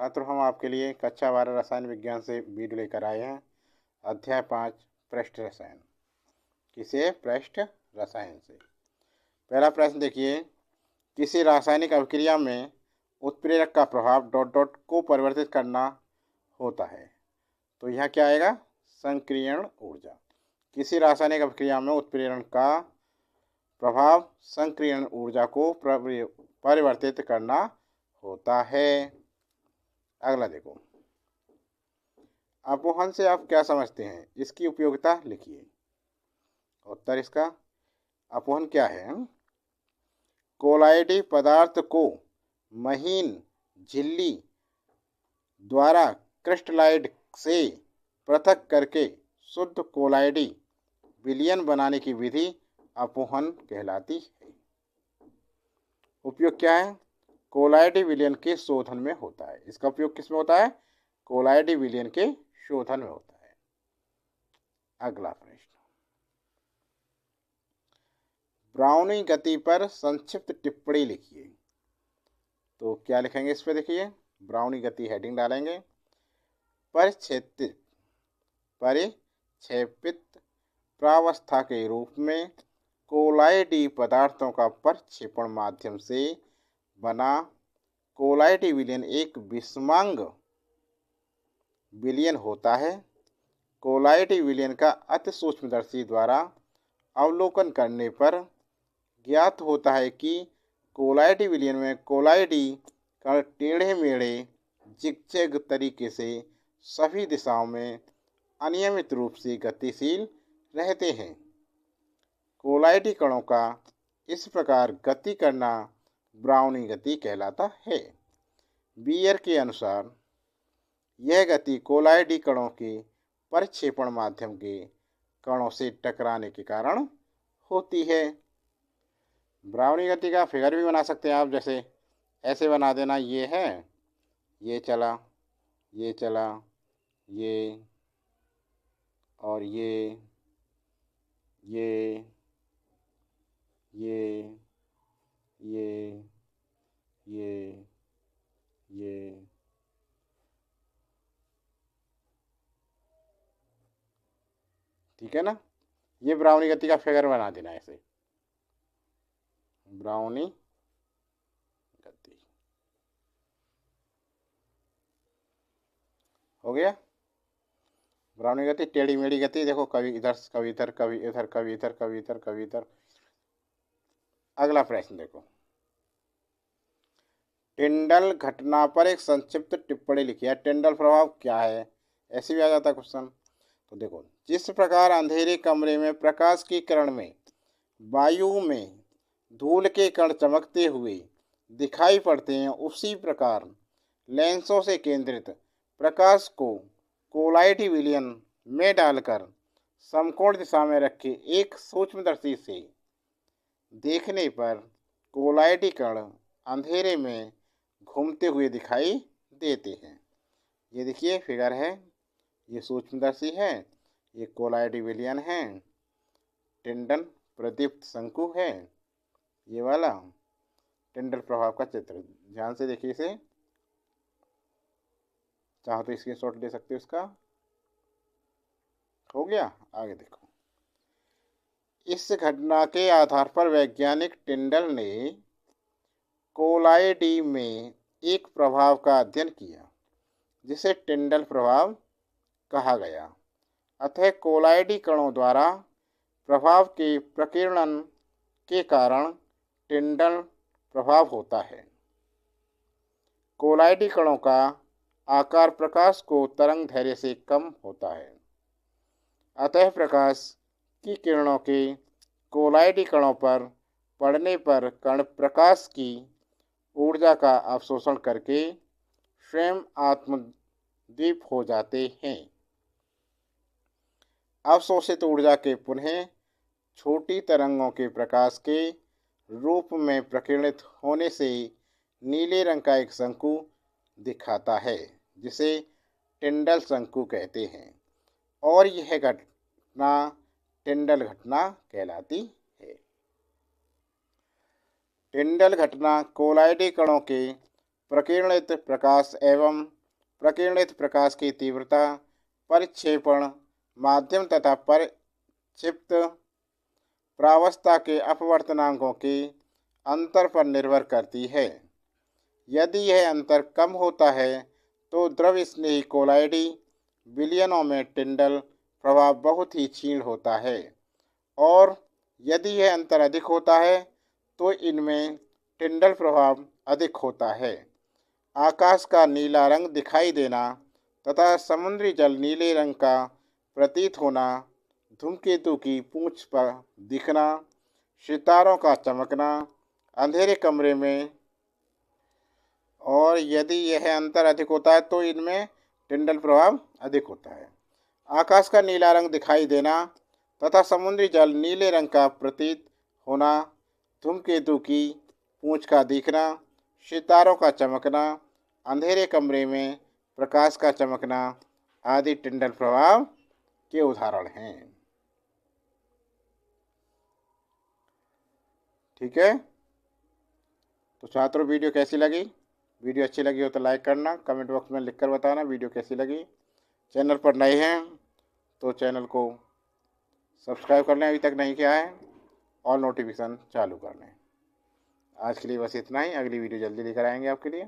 छात्रों, हम आपके लिए कक्षा 12 रसायन विज्ञान से वीडियो लेकर आए हैं। अध्याय 5 पृष्ठ रसायन। किसे? पृष्ठ रसायन से। पहला प्रश्न देखिए, किसी रासायनिक अभिक्रिया में उत्प्रेरक का प्रभाव डॉट डॉट को परिवर्तित करना होता है। तो यहाँ क्या आएगा? संक्रियण ऊर्जा। किसी रासायनिक अभिक्रिया में उत्प्रेरण का प्रभाव संक्रियण ऊर्जा को परिवर्तित करना होता है। अगला देखो, अपोहन से आप क्या समझते हैं? इसकी उपयोगिता लिखिए। उत्तर इसका, अपोहन क्या है? कोलाइडी पदार्थ को महीन झिल्ली द्वारा क्रिस्टलाइड से पृथक करके शुद्ध कोलाइडी विलयन बनाने की विधि अपोहन कहलाती है। उपयोग क्या है? कोलाइडी विलयन के शोधन में होता है। इसका उपयोग किस में होता है? कोलाइडी विलयन के शोधन में होता है। अगला प्रश्न, ब्राउनी गति पर संक्षिप्त टिप्पणी लिखिए। तो क्या लिखेंगे इस पे? देखिए, ब्राउनी गति हेडिंग डालेंगे। परिक्षेपित प्रावस्था के रूप में कोलाइडी पदार्थों का प्रक्षेपण माध्यम से बना कोलाइडी विलयन एक विषमांग विलयन होता है। कोलाइडी विलयन का अति सूक्ष्मदर्शी द्वारा अवलोकन करने पर ज्ञात होता है कि कोलाइडी विलयन में कोलाइडी कण टेढ़े मेढ़े जिगजैग तरीके से सभी दिशाओं में अनियमित रूप से गतिशील रहते हैं। कोलाइडी कणों का इस प्रकार गति करना ब्राउनी गति कहलाता है। बीयर के अनुसार यह गति कोलाइडी कणों के प्रक्षेपण माध्यम के कणों से टकराने के कारण होती है। ब्राउनी गति का फिगर भी बना सकते हैं आप, जैसे ऐसे बना देना। ये है, ये चला, ये चला, ये और ये ये ये ये ये ये ठीक है ना? ये ब्राउनी गति का फिगर बना देना ऐसे, ब्राउनी गति हो गया। ब्राउनी गति टेढ़ी मेढ़ी गति, देखो कभी इधर कभी इधर कभी इधर कभी इधर कभी इधर कभी इधर। अगला प्रश्न देखो, टिंडल घटना पर एक संक्षिप्त टिप्पणी लिखिए। टिंडल प्रभाव क्या है? ऐसे भी आ जाता क्वेश्चन। तो देखो, जिस प्रकार अंधेरे कमरे में प्रकाश की किरण में वायु में धूल के कण चमकते हुए दिखाई पड़ते हैं, उसी प्रकार लेंसों से केंद्रित प्रकाश को कोलाइडी विलयन में डालकर समकोण दिशा में रखे एक सूक्ष्मदर्शी से देखने पर कोलाइडी कण अंधेरे में घूमते हुए दिखाई देते हैं। ये देखिए फिगर है, ये सूक्ष्मदर्शी है, ये कोलाइडी विलयन है, टिंडल प्रदीप्त शंकु है, ये वाला टिंडल प्रभाव का चित्र। ध्यान से देखिए इसे, चाहो तो स्क्रीनशॉट ले सकते हो इसका। हो गया। आगे देखो, इस घटना के आधार पर वैज्ञानिक टिंडल ने कोलाइडी में एक प्रभाव का अध्ययन किया जिसे टिंडल प्रभाव कहा गया। अतः कोलाइडी कणों द्वारा प्रभाव के प्रकीर्णन के कारण टिंडल प्रभाव होता है। कोलाइडी कणों का आकार प्रकाश को तरंग दैर्ध्य से कम होता है। अतः प्रकाश की किरणों के कोलाइडी कणों पर पड़ने पर कण प्रकाश की ऊर्जा का अवशोषण करके स्वयं आत्मदीप हो जाते हैं। अवशोषित ऊर्जा के पुनः छोटी तरंगों के प्रकाश के रूप में प्रकीर्णित होने से नीले रंग का एक शंकु दिखाता है, जिसे टिंडल शंकु कहते हैं, और यह घटना टिंडल घटना कहलाती है। टिंडल घटना कोलाइडी कणों के प्रकीर्णित प्रकाश एवं प्रकीर्णित प्रकाश की तीव्रता परिक्षेपण माध्यम तथा परिक्षिप्त प्रावस्था के अपवर्तनांकों के अंतर पर निर्भर करती है। यदि यह अंतर कम होता है तो द्रव स्नेही कोलाइडी विलयनों में टिंडल प्रभाव बहुत ही क्षीण होता है और यदि यह अंतर अधिक होता है तो इनमें टिंडल प्रभाव अधिक होता है। आकाश का नीला रंग दिखाई देना तथा समुद्री जल नीले रंग का प्रतीत होना, धूमकेतु की पूंछ पर दिखना, सितारों का चमकना अंधेरे कमरे में, और यदि यह अंतर अधिक होता है तो इनमें टिंडल प्रभाव अधिक होता है। आकाश का नीला रंग दिखाई देना तथा समुद्री जल नीले रंग का प्रतीत होना, धूमकेतु की पूंछ का दिखना, सितारों का चमकना, अंधेरे कमरे में प्रकाश का चमकना आदि टिंडल प्रभाव के उदाहरण हैं। ठीक है, तो छात्रों वीडियो कैसी लगी? वीडियो अच्छी लगी हो तो लाइक करना, कमेंट बॉक्स में लिखकर बताना वीडियो कैसी लगी। चैनल पर नए हैं तो चैनल को सब्सक्राइब कर लें अभी तक नहीं किया है, और नोटिफिकेशन चालू कर लें। आज के लिए बस इतना ही, अगली वीडियो जल्दी लेकर आएंगे आपके लिए।